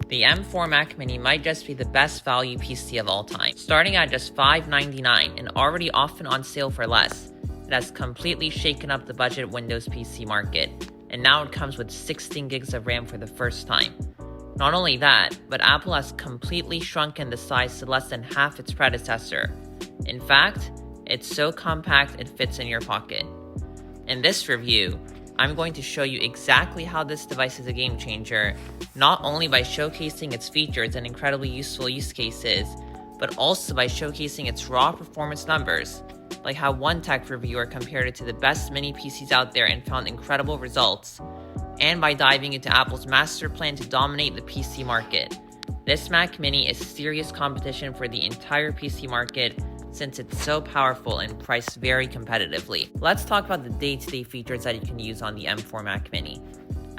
The M4 Mac Mini might just be the best value PC of all time. Starting at just $599 and already often on sale for less, it has completely shaken up the budget Windows PC market, and now it comes with 16 gigs of RAM for the first time. Not only that, but Apple has completely shrunken the size to less than half its predecessor. In fact, it's so compact it fits in your pocket. In this review, I'm going to show you exactly how this device is a game changer, not only by showcasing its features and incredibly useful use cases, but also by showcasing its raw performance numbers, like how one tech reviewer compared it to the best mini PCs out there and found incredible results, and by diving into Apple's master plan to dominate the PC market. This Mac Mini is serious competition for the entire PC market since it's so powerful and priced very competitively. Let's talk about the day-to-day features that you can use on the M4 Mac Mini.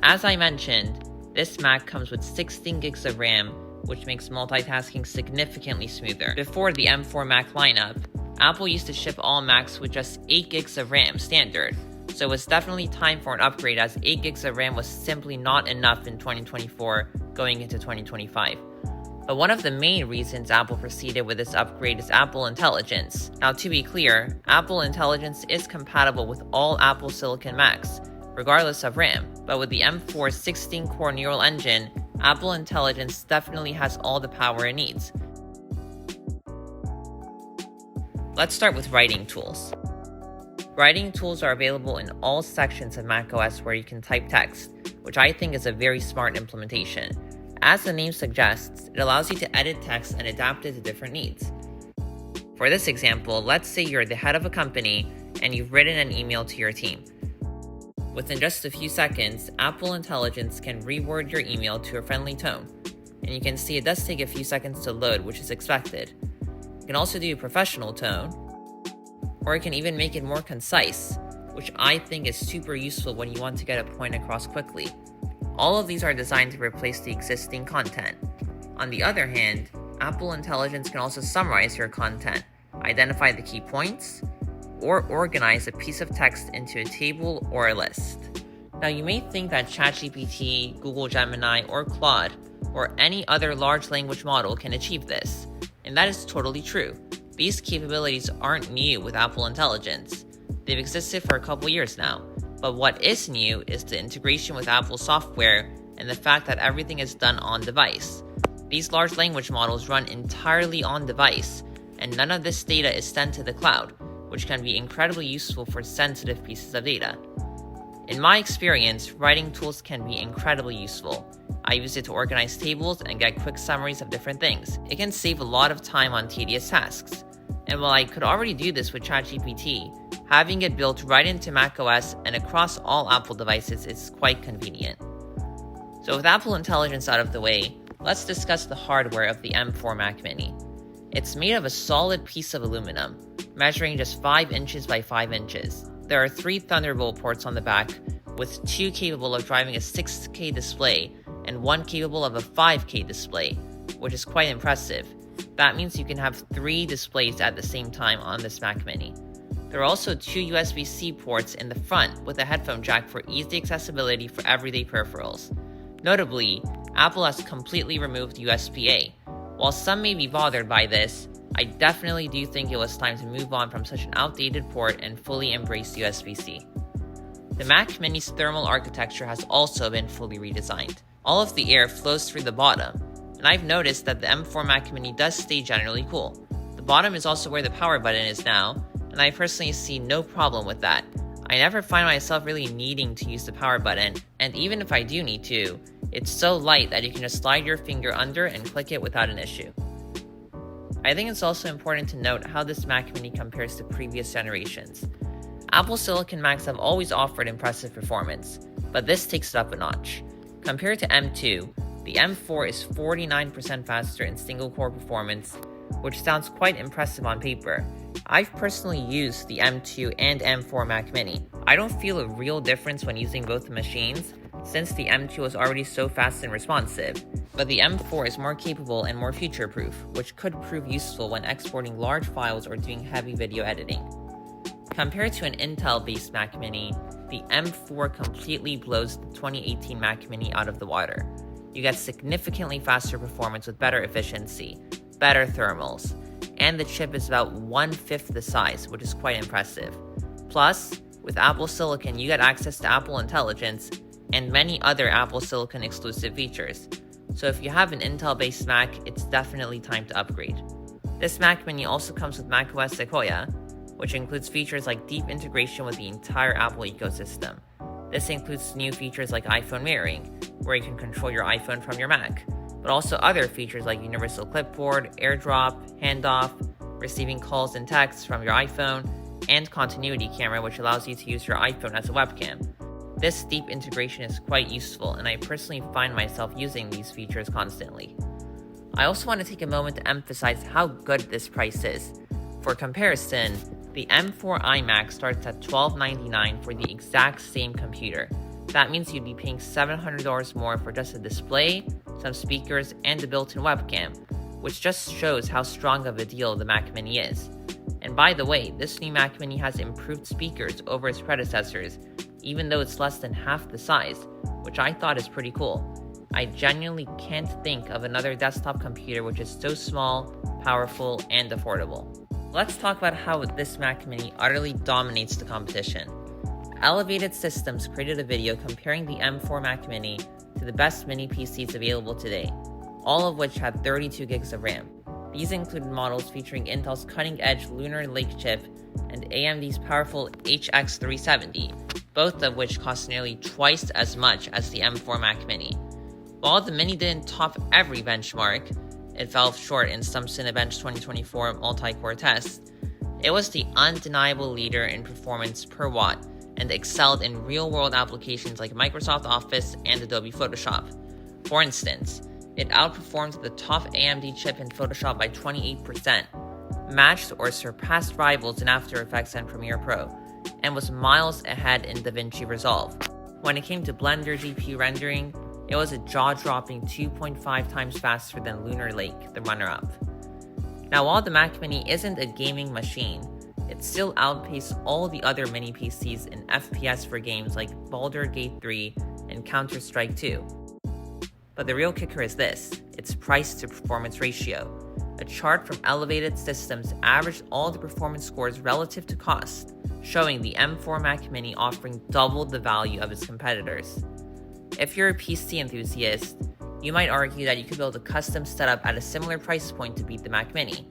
As I mentioned, this Mac comes with 16 gigs of RAM, which makes multitasking significantly smoother. Before the M4 Mac lineup, Apple used to ship all Macs with just 8 gigs of RAM standard, so it was definitely time for an upgrade as 8 gigs of RAM was simply not enough in 2024 going into 2025. But one of the main reasons Apple proceeded with this upgrade is Apple Intelligence. Now, to be clear, Apple Intelligence is compatible with all Apple Silicon Macs, regardless of RAM. But with the M4's 16-core neural engine, Apple Intelligence definitely has all the power it needs. Let's start with writing tools. Writing tools are available in all sections of macOS where you can type text, which I think is a very smart implementation. As the name suggests, it allows you to edit text and adapt it to different needs. For this example, let's say you're the head of a company and you've written an email to your team. Within just a few seconds, Apple Intelligence can reword your email to a friendly tone, and you can see it does take a few seconds to load, which is expected. You can also do a professional tone, or it can even make it more concise, which I think is super useful when you want to get a point across quickly. All of these are designed to replace the existing content. On the other hand, Apple Intelligence can also summarize your content, identify the key points, or organize a piece of text into a table or a list. Now, you may think that ChatGPT, Google Gemini, or Claude, or any other large language model can achieve this, and that is totally true. These capabilities aren't new with Apple Intelligence. They've existed for a couple years now. But what is new is the integration with Apple software and the fact that everything is done on device. These large language models run entirely on device, and none of this data is sent to the cloud, which can be incredibly useful for sensitive pieces of data. In my experience, writing tools can be incredibly useful. I use it to organize tables and get quick summaries of different things. It can save a lot of time on tedious tasks. And while I could already do this with ChatGPT, having it built right into macOS and across all Apple devices is quite convenient. So with Apple Intelligence out of the way, let's discuss the hardware of the M4 Mac Mini. It's made of a solid piece of aluminum, measuring just 5 inches by 5 inches. There are 3 Thunderbolt ports on the back, with 2 capable of driving a 6K display and 1 capable of a 5K display, which is quite impressive. That means you can have 3 displays at the same time on this Mac Mini. There are also 2 USB-C ports in the front with a headphone jack for easy accessibility for everyday peripherals. Notably, Apple has completely removed USB-A. While some may be bothered by this, I definitely do think it was time to move on from such an outdated port and fully embrace USB-C. The Mac Mini's thermal architecture has also been fully redesigned. All of the air flows through the bottom, and I've noticed that the M4 Mac Mini does stay generally cool. The bottom is also where the power button is now, and I personally see no problem with that. I never find myself really needing to use the power button, and even if I do need to, it's so light that you can just slide your finger under and click it without an issue. I think it's also important to note how this Mac Mini compares to previous generations. Apple Silicon Macs have always offered impressive performance, but this takes it up a notch. Compared to M2, the M4 is 49% faster in single-core performance, which sounds quite impressive on paper. I've personally used the M2 and M4 Mac Mini. I don't feel a real difference when using both machines, since the M2 was already so fast and responsive, but the M4 is more capable and more future-proof, which could prove useful when exporting large files or doing heavy video editing. Compared to an Intel-based Mac Mini, the M4 completely blows the 2018 Mac Mini out of the water. you get significantly faster performance with better efficiency, better thermals, and the chip is about 1/5 the size, which is quite impressive. Plus, with Apple Silicon, you get access to Apple Intelligence and many other Apple Silicon exclusive features. So if you have an Intel-based Mac, it's definitely time to upgrade. This Mac Mini also comes with macOS Sequoia, which includes features like deep integration with the entire Apple ecosystem. This includes new features like iPhone mirroring, where you can control your iPhone from your Mac, but also other features like Universal Clipboard, AirDrop, Handoff, receiving calls and texts from your iPhone, and Continuity Camera, which allows you to use your iPhone as a webcam. This deep integration is quite useful, and I personally find myself using these features constantly. I also want to take a moment to emphasize how good this price is. For comparison, the M4 iMac starts at $1299 for the exact same computer. That means you'd be paying $700 more for just a display, some speakers, and a built-in webcam, which just shows how strong of a deal the Mac Mini is. And by the way, this new Mac Mini has improved speakers over its predecessors, even though it's less than half the size, which I thought is pretty cool. I genuinely can't think of another desktop computer which is so small, powerful, and affordable. Let's talk about how this Mac Mini utterly dominates the competition. Elevated Systems created a video comparing the M4 Mac Mini to the best mini PCs available today, all of which had 32 gigs of RAM. These included models featuring Intel's cutting-edge Lunar Lake chip and AMD's powerful HX 370, both of which cost nearly twice as much as the M4 Mac Mini. While the Mini didn't top every benchmark, it fell short in some Cinebench 2024 multi-core tests, it was the undeniable leader in performance per watt and excelled in real-world applications like Microsoft Office and Adobe Photoshop. For instance, it outperformed the top AMD chip in Photoshop by 28%, matched or surpassed rivals in After Effects and Premiere Pro, and was miles ahead in DaVinci Resolve. When it came to Blender GPU rendering, it was a jaw-dropping 2.5 times faster than Lunar Lake, the runner-up. Now, while the Mac Mini isn't a gaming machine, it still outpaced all the other mini PCs in FPS for games like Baldur's Gate 3 and Counter-Strike 2. But the real kicker is this, its price to performance ratio. A chart from Elevated Systems averaged all the performance scores relative to cost, showing the M4 Mac Mini offering double the value of its competitors. If you're a PC enthusiast, you might argue that you could build a custom setup at a similar price point to beat the Mac Mini.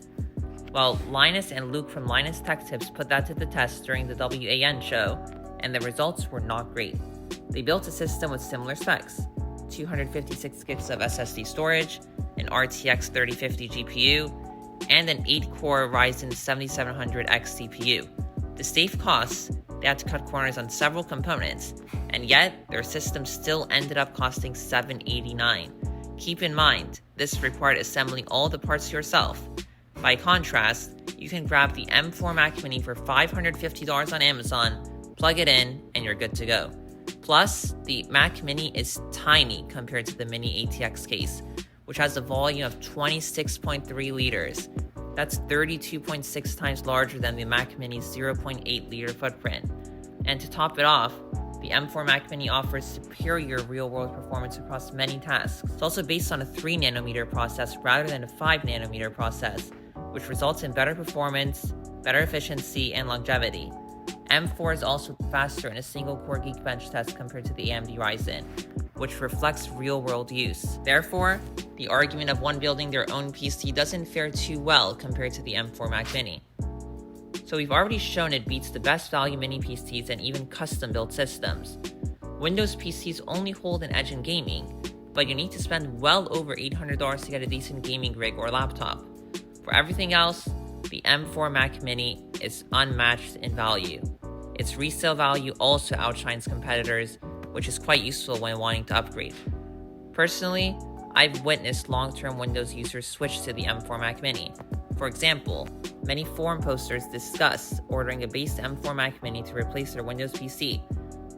Well, Linus and Luke from Linus Tech Tips put that to the test during the WAN show, and the results were not great. They built a system with similar specs, 256 gigs of SSD storage, an RTX 3050 GPU, and an 8-core Ryzen 7700X CPU. To save costs, they had to cut corners on several components, and yet their system still ended up costing $789. Keep in mind, this required assembling all the parts yourself. By contrast, you can grab the M4 Mac Mini for $550 on Amazon, plug it in, and you're good to go. Plus, the Mac Mini is tiny compared to the Mini ATX case, which has a volume of 26.3 liters. That's 32.6 times larger than the Mac Mini's 0.8 liter footprint. And to top it off, the M4 Mac Mini offers superior real-world performance across many tasks. It's also based on a 3nm process rather than a 5nm process, which results in better performance, better efficiency, and longevity. M4 is also faster in a single-core Geekbench test compared to the AMD Ryzen, which reflects real-world use. Therefore, the argument of one building their own PC doesn't fare too well compared to the M4 Mac Mini. So we've already shown it beats the best value mini PCs and even custom-built systems. Windows PCs only hold an edge in gaming, but you need to spend well over $800 to get a decent gaming rig or laptop. For everything else, the M4 Mac Mini is unmatched in value. Its resale value also outshines competitors, which is quite useful when wanting to upgrade. Personally, I've witnessed long-term Windows users switch to the M4 Mac Mini. For example, many forum posters discuss ordering a base M4 Mac Mini to replace their Windows PC,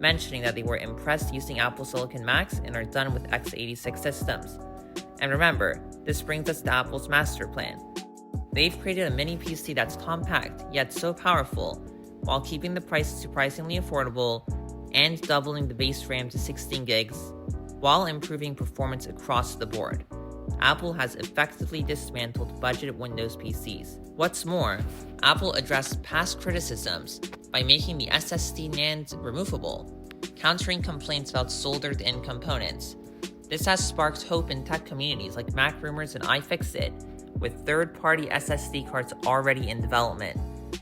mentioning that they were impressed using Apple Silicon Macs and are done with x86 systems. And remember, this brings us to Apple's master plan. They've created a mini PC that's compact, yet so powerful, while keeping the price surprisingly affordable and doubling the base RAM to 16 gigs, while improving performance across the board. Apple has effectively dismantled budget Windows PCs. What's more, Apple addressed past criticisms by making the SSD NAND removable, countering complaints about soldered-in components. This has sparked hope in tech communities like MacRumors and iFixit, with third-party SSD cards already in development.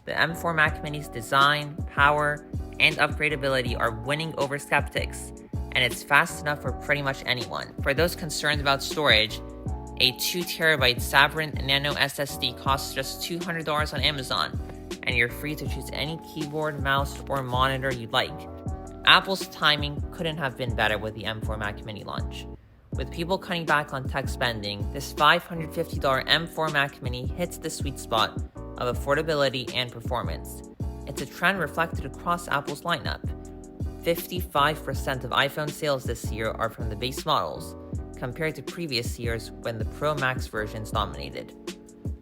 The M4 Mac Mini's design, power, and upgradability are winning over skeptics, and it's fast enough for pretty much anyone. For those concerned about storage, a 2TB Sabrent Nano SSD costs just $200 on Amazon, and you're free to choose any keyboard, mouse, or monitor you'd like. Apple's timing couldn't have been better with the M4 Mac Mini launch. With people cutting back on tech spending, this $550 M4 Mac Mini hits the sweet spot of affordability and performance. It's a trend reflected across Apple's lineup. 55% of iPhone sales this year are from the base models, compared to previous years when the Pro Max versions dominated.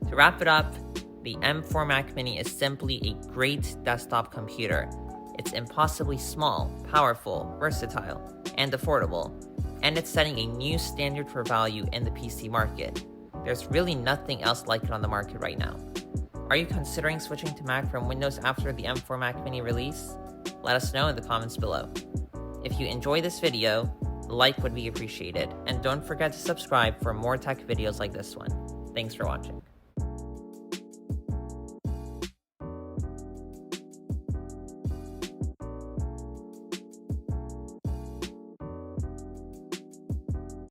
To wrap it up, the M4 Mac Mini is simply a great desktop computer. It's impossibly small, powerful, versatile, and affordable, and it's setting a new standard for value in the PC market. There's really nothing else like it on the market right now. Are you considering switching to Mac from Windows after the M4 Mac Mini release? Let us know in the comments below. If you enjoyed this video, a like would be appreciated, and don't forget to subscribe for more tech videos like this one. Thanks for watching.